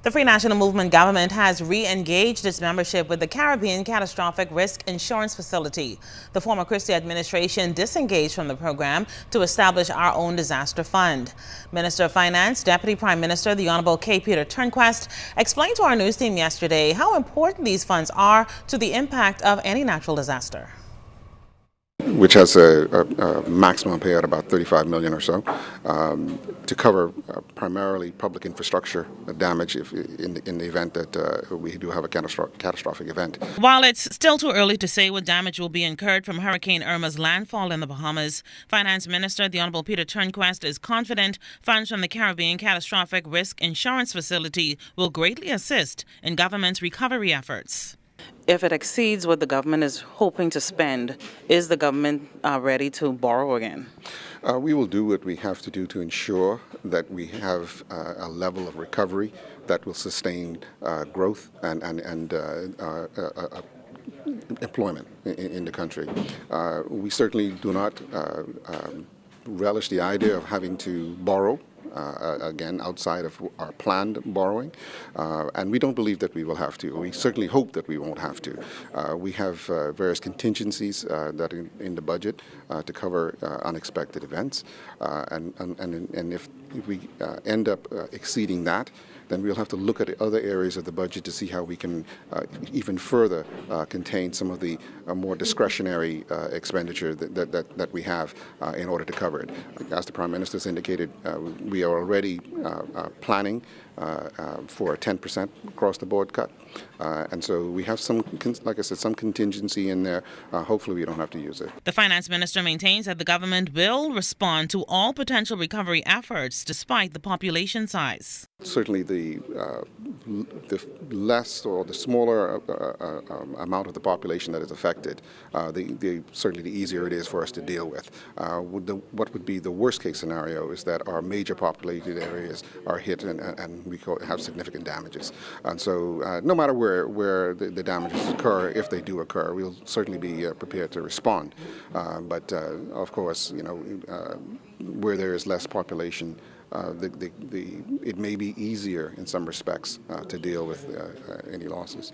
The Free National Movement government has re-engaged its membership with the Caribbean Catastrophic Risk Insurance Facility. The former Christie administration disengaged from the program to establish our own disaster fund. Minister of Finance, Deputy Prime Minister, the Honorable K. Peter Turnquest, explained to our news team yesterday how important these funds are to the impact of any natural disaster. Which has a maximum payout about $35 million or so to cover primarily public infrastructure damage in the event that we do have a catastrophic event. While it's still too early to say what damage will be incurred from Hurricane Irma's landfall in the Bahamas, Finance Minister the Honorable Peter Turnquest is confident funds from the Caribbean Catastrophic Risk Insurance Facility will greatly assist in government's recovery efforts. If it exceeds what the government is hoping to spend, is the government ready to borrow again? We will do what we have to do to ensure that we have a level of recovery that will sustain growth and employment in the country. We certainly do not relish the idea of having to borrow again outside of our planned borrowing, and we don't believe that we will have to. We certainly hope that we won't have to. We have various contingencies that in the budget to cover unexpected events, and if we end up exceeding that, then we'll have to look at the other areas of the budget to see how we can even further contain some of the more discretionary expenditure that we have in order to cover it. As the Prime Minister has indicated, we are already planning for a 10% across-the-board cut. And so we have some, like I said, some contingency in there. Hopefully we don't have to use it. The Finance Minister maintains that the government will respond to all potential recovery efforts despite the population size. Certainly the less or the smaller amount of the population that is affected, certainly the easier it is for us to deal with. What would be the worst case scenario is that our major populated areas are hit and we have significant damages. And so no matter where the damages occur, if they do occur, we'll certainly be prepared to respond. But of course, you know, where there is less population, it may be easier in some respects to deal with any losses.